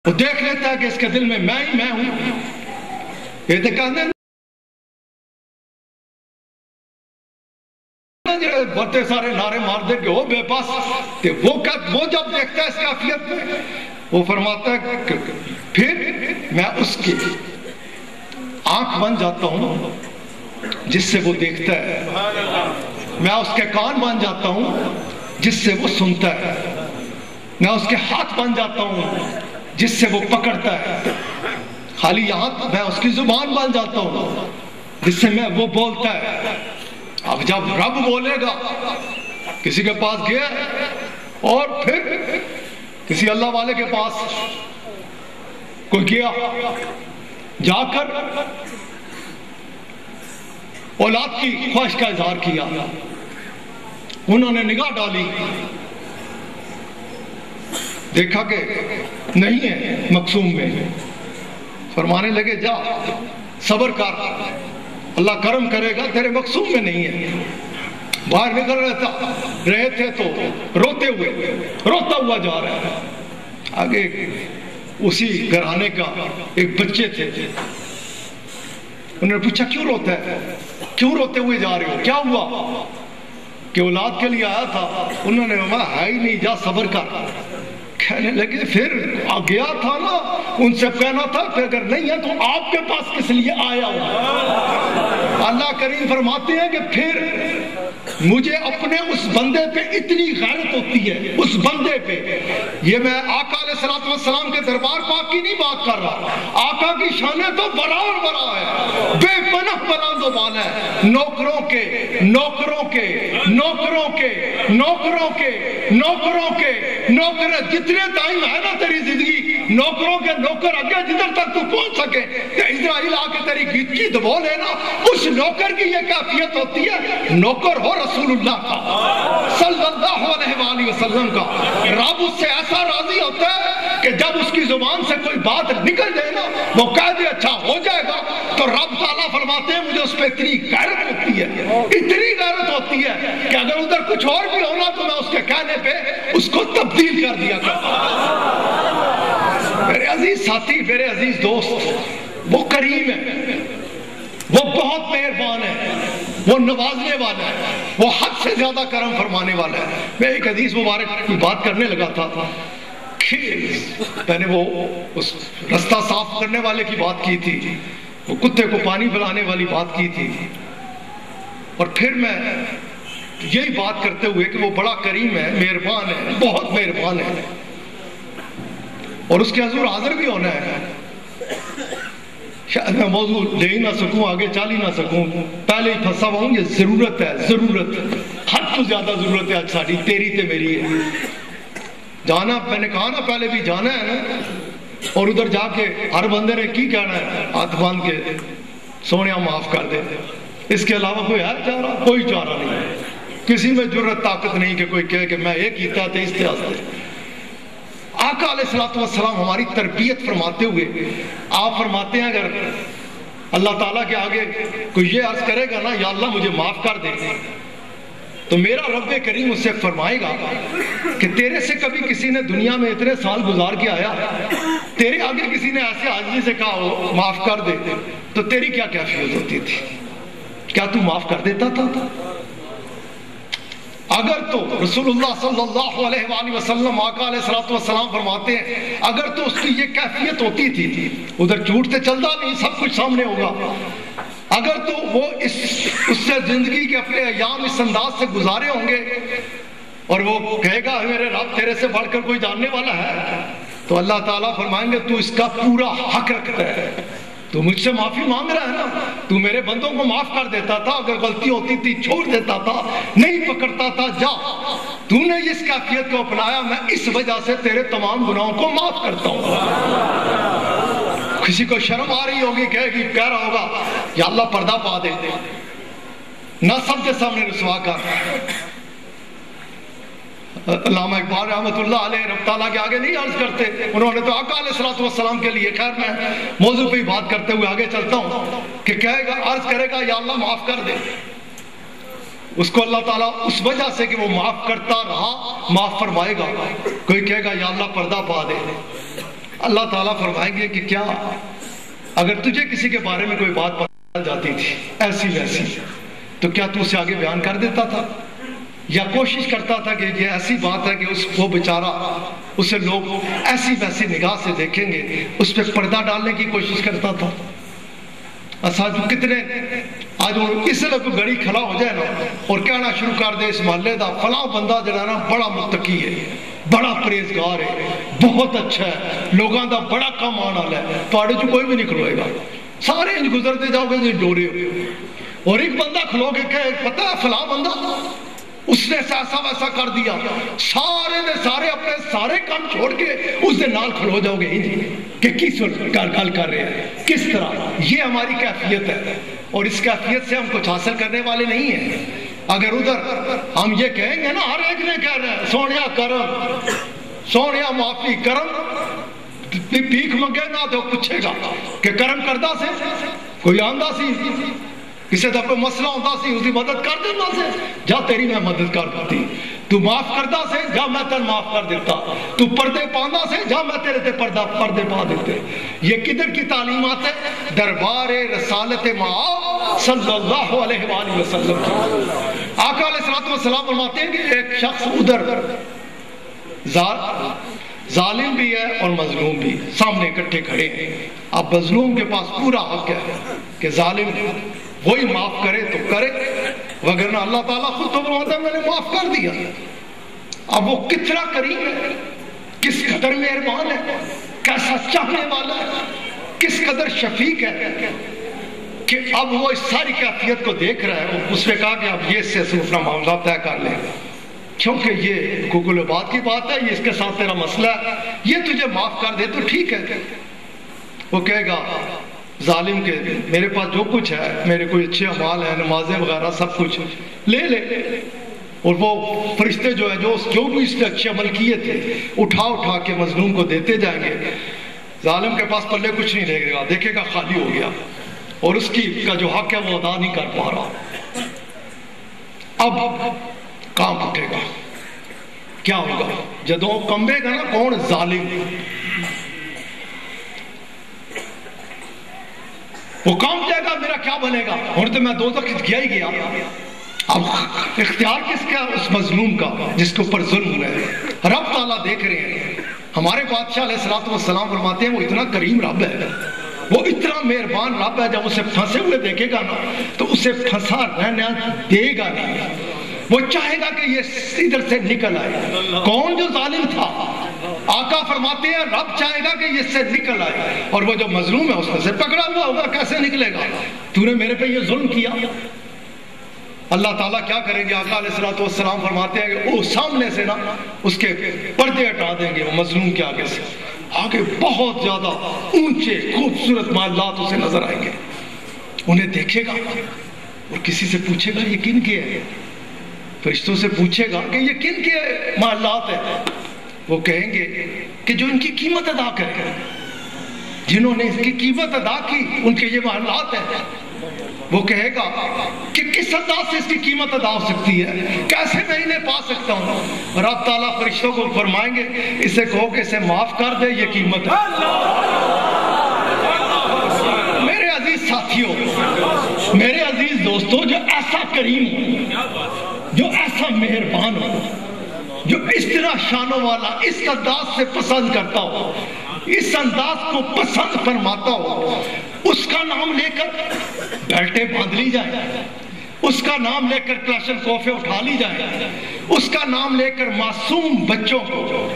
وہ دیکھ لیتا ہے کہ اس کے دل میں ہی میں ہوں. یہ تو کہنے بڑے سارے نعرے مار دے کہ وہ بے پاس. وہ جب دیکھتا ہے اس کیفیت میں وہ فرماتا ہے کہ پھر میں اس کی آنکھ بن جاتا ہوں جس سے وہ دیکھتا ہے, میں اس کے کان بن جاتا ہوں جس سے وہ سنتا ہے, میں اس کے ہاتھ بن جاتا ہوں جس سے وہ پکڑتا ہے, خالی یہاں میں اس کی زبان بن جاتا ہوں جس سے وہ بولتا ہے. اب جب رب بولے گا, کسی کے پاس گیا اور پھر کسی اللہ والے کے پاس کوئی گیا, جا کر اولاد کی خواہش کا اظہار کیا, انہوں نے نگاہ ڈالی, دیکھا کہ نہیں ہے مقسوم میں, فرمانے لگے جا صبر کر, اللہ کرم کرے گا, تیرے مقسوم میں نہیں ہے. باہر نکل رہے تھے تو روتا ہوا جا رہا ہے. آگے اسی گھرانے کا ایک بچے تھے, انہوں نے پوچھا کیوں روتا ہے, کیوں روتے ہوئے جا رہے ہو, کیا ہوا؟ کہ اولاد کے لیے آیا تھا. انہوں نے کہا ہے ہی نہیں, جا صبر کر. کہنے لگے پھر گیا تھا نا, ان سے کہنا تھا کہ اگر نہیں ہے تو آپ کے پاس کس لیے آیا ہوں. اللہ کریم فرماتے ہیں کہ پھر مجھے اپنے اس بندے پہ اتنی غیرت ہوتی ہے, اس بندے پہ. یہ میں آقا علیہ السلام کے دربار پاک کی نہیں بات کر رہا, آقا کی شانیں تو بڑا اور بڑا ہے, بے پناہ بلند و بالا ہے. نوکروں کے نوکروں کے نوکروں کے نوکروں کے نوکروں کے نوکر, جتنے ٹائم ہے نا تیری زندگی, نوکروں کے نوکر اگے جدھر تک تو پہنچ سکے کہ اسرائیل آ کے تیری گچی دبو لینا, اس نوکر کی یہ کیفیت ہوتی ہے. نوکر ہو رسول اللہ کا صلی اللہ علیہ وآلہ وسلم کا, رب اس سے ایسا راضی ہوتا ہے کہ جب اس کی زبان سے کوئی بات نکل جائے نا, وہ کہہ دے اچھا ہو جائے گا, تو رب تعالیٰ فرماتے ہیں مجھے اس پہ اتنی غیرت ہوتی ہے, اتنی غیرت ہوتی ہے کہ اگر ادھر کچھ اور بھی ہونا تو میں اس کے کہنے پہ اس کو تبدیل کر دیا کرتا. میرے عزیز ساتھی, میرے عزیز دوست, وہ کریم ہے, وہ بہت مہربان ہے, وہ نوازنے والا ہے, وہ حد سے زیادہ کرم فرمانے والا ہے. میں ایک حدیث مبارک کی بات کرنے لگا تھا کہ میں نے وہ اس رستہ صاف کرنے والے کی بات کی تھی, وہ کتے کو پانی پلانے والی بات کی تھی, اور پھر میں یہی بات کرتے ہوئے کہ وہ بڑا کریم ہے, مہربان ہے, بہت مہربان ہے, اور اس کے حضور حاضر بھی ہونا ہے. شاید میں موضوع لے ہی نہ سکوں, آگے چل ہی نہ سکوں, پہلے ہی پھنسا ہوں. یہ ضرورت ہے, ضرورت, حد تو زیادہ ضرورت ہے آج ساری, تیری تے میری ہے. جانا, میں نے کہا نا پہلے بھی جانا ہے نا, اور ادھر جا کے ہر بندے نے کی کہنا ہے, ہاتھ باندھ کے سونیا معاف کر دے, اس کے علاوہ کوئی ہے چارہ؟ کوئی چارہ نہیں ہے. کسی میں جرت طاقت نہیں کہ کوئی کہے کہ میں ایک کیتا تھا اس طرح. آقا علیہ السلام ہماری تربیت فرماتے ہوئے آپ فرماتے ہیں اگر اللہ تعالیٰ کے آگے کوئی یہ عرض کرے گا نا یا اللہ مجھے معاف کر دے, تو میرا رب کریم اس سے فرمائے گا کہ تیرے سے کبھی کسی نے دنیا میں اتنے سال گزار کے آیا, تیرے آگے کسی نے ایسے عاجزی سے کہا ہو معاف کر دے, تو تیری کیا کیفیت ہوتی تھی؟ کیا تو معاف کر دیتا تھا؟ اگر تو رسول اللہ صلی اللہ علیہ وآلہ وسلم آقا علیہ السلام فرماتے ہیں اگر تو اس کی یہ کیفیت ہوتی تھی, ادھر جھوٹ تے چلتا نہیں, سب کچھ سامنے ہوگا, اگر تو وہ اس سے زندگی کے اپنے ایام اس انداز سے گزارے ہوں گے, اور وہ کہے گا میرے رب تیرے سے بڑھ کر کوئی جاننے والا ہے, تو اللہ تعالیٰ فرمائیں گے تو اس کا پورا حق رکھتا ہے, تو مجھ سے معافی مانگ رہا ہے نا, تو میرے بندوں کو معاف کر دیتا تھا, اگر غلطی ہوتی تھی چھوڑ دیتا تھا, نہیں پکڑتا تھا, جا تو نے اس کیفیت کو اپنایا, میں اس وجہ سے تیرے تمام گناہوں کو معاف کرتا ہوں. کسی کو شرم آ رہی ہوگی, کہہ رہا ہوگا یا اللہ پردہ پا دے, نہ سب کے سامنے رسوا کر. علامہ اقبال رحمۃ اللہ علیہ رب تعالیٰ کے آگے نہیں عرض کرتے, انہوں نے تو آقا علیہ السلام کے لیے, خیر میں موضوع پہ ہی بات کرتے ہوئے آگے چلتا ہوں, کہ کہے گا عرض کرے گا یا اللہ معاف کر دے, اس کو اللہ تعالیٰ اس وجہ سے کہ وہ معاف کرتا رہا معاف فرمائے گا. کوئی کہے گا یا اللہ پردہ پا دے, اللہ تعالیٰ فرمائیں گے کہ کیا اگر تجھے کسی کے بارے میں کوئی بات پتہ جاتی تھی ایسی ویسی تو کیا تو اسے آگے بیان کر دیتا تھا یا کوشش کرتا تھا کہ یہ ایسی بات ہے کہ وہ بیچارہ اسے لوگ ایسی ویسی نگاہ سے دیکھیں گے, اس پہ پردہ ڈالنے کی کوشش کرتا تھا؟ کتنے آج اس لیے کوئی گڑی کھڑا ہو جائے نا اور کہنا شروع کر دے اس محلے دا فلاں بندہ جڑا نا بڑا متقی ہے, بڑا پرہیزگار ہے, بہت اچھا ہے, لوگاں دا بڑا کم آنا ہے, تھوڑے جو کوئی بھی نہیں کھلوئے گا, سارے انج گزرتے جاؤ گے جی ڈورے ہو. اور ایک بندہ کھلو گے کہ پتہ ہے فلاں بندہ اس نے ایسا ویسا کر دیا, سارے نے سارے اپنے سارے کام چھوڑ کے اس دے نال کھلو جاؤ گے کہ کس گل کر رہے ہیں, کس طرح. یہ ہماری کیفیت ہے اور اس کیفیت سے ہم کچھ حاصل کرنے والے نہیں ہیں. اگر ادھر ہم یہ کہیں گے نا, ہر ایک نے کہہ رہے ہیں سونیا کرم, سونیا معافی کرم, بھیک منگے نہ تو پوچھے گا کہ کرم کردہ سے کوئی آندہ سی کسی دا کوئی مسئلہ ہوتا سی اس کی مدد کر دینا سے, جا تیری میں مدد کر دیتی, تو معاف کردہ سے جا میں تن معاف کر دیتا, تو پردے پاندہ سے جا میں تیرے تے پردے پا دیتے. یہ کدھر کی تعلیمات ہے؟ دربار رسالت مآب صلی اللہ علیہ وآلہ وسلم. آقا علیہ السلام فرماتے ہیں کہ ایک شخص ادھر ظالم بھی ہے اور مظلوم بھی سامنے اکٹھے کھڑے ہیں. اب مظلوم کے پاس پورا حق ہے کہ ظالم وہی معاف کرے تو کرے, وگرنہ اللہ تعالیٰ خود تو فرماتا ہے میں نے معاف کر دیا. اب وہ کتنا کریم ہے, کس قدر مہربان ہے, کیسا چاہنے والا ہے, کس قدر شفیق ہے کہ اب وہ اس ساری کیفیت کو دیکھ رہا ہے. اس نے کہا کہ اب یہ اس سے اپنا معاملہ طے کر لیں کیونکہ یہ حقوق العباد کی بات ہے, یہ اس کے ساتھ تیرا مسئلہ ہے, یہ تجھے معاف کر دے تو ٹھیک ہے. وہ کہے گا ظالم کے میرے پاس جو کچھ ہے, میرے کوئی اچھے اعمال ہیں, نمازیں وغیرہ سب کچھ لے لے, اور وہ فرشتے جو ہے جو بھی اس نے اچھے عمل کیے تھے اٹھا کے مظلوم کو دیتے جائیں گے. ظالم کے پاس پلے کچھ نہیں رہے گا, دیکھے گا خالی ہو گیا اور اس کا جو حق ہے وہ ادا نہیں کر پا رہا. اب کام اٹھے گا, کیا ہوگا جدوں کمبے گا نا کون ظالم, وہ کام جائے گا میرا کیا بنے گا, اور تو میں دوزخ گیا ہی گیا. اب اختیار کس کا؟ اس مظلوم کا جس کے اوپر ظلم ہوا ہے. رب تعالیٰ دیکھ رہے ہیں. ہمارے بادشاہ علیہ السلام فرماتے ہیں وہ اتنا کریم رب ہے, وہ اتنا مہربان رب ہے, جب اسے پھنسے ہوئے دیکھے گا نا تو اسے پھنسا رہنے دے گا نہیں, وہ چاہے گا کہ یہ ادھر سے نکل آئے. کون جو ظالم تھا؟ آقا فرماتے ہیں رب چاہے گا کہ یہ اس سے نکل آئے, اور وہ جو مظلوم ہے اس میں سے پکڑا ہوا ہوگا, کیسے نکلے گا؟ تو نے میرے پہ یہ ظلم کیا. اللہ تعالیٰ کیا کریں گے؟ آقا علیہ السلام فرماتے ہیں کہ وہ سامنے سے نا اس کے پردے ہٹا دیں گے, وہ مظلوم کے آگے سے آگے بہت زیادہ اونچے خوبصورت محلات اسے نظر آئیں گے. انہیں دیکھے گا اور کسی سے پوچھے گا یہ کن کے ہے, فرشتوں سے پوچھے گا کہ یہ کن کے محلات ہیں. وہ کہیں گے کہ جو ان کی قیمت ادا کرے, جنہوں نے اس کی قیمت ادا کی ان کے یہ محلات ہیں. وہ کہے گا کہ کس انداز سے اس کی قیمت ادا ہو سکتی ہے, کیسے میں انہیں پا سکتا ہوں. اور رب تعالیٰ فرشتوں کو فرمائیں گے اسے کہو کہ اسے معاف کر دے, یہ قیمت ہے. میرے عزیز ساتھیوں, میرے عزیز دوستوں, جو ایسا کریم ہو, جو ایسا مہربان ہو, جو اس طرح شانوں والا اس انداز سے پسند کرتا ہو, اس انداز کو پسند فرماتا ہو, اس کا نام لے کر بیلٹیں باندھ لی جائیں, اس کا نام لے کر کلاشن کوفے اٹھا لی جائیں, اس کا نام لے کر معصوم بچوں کو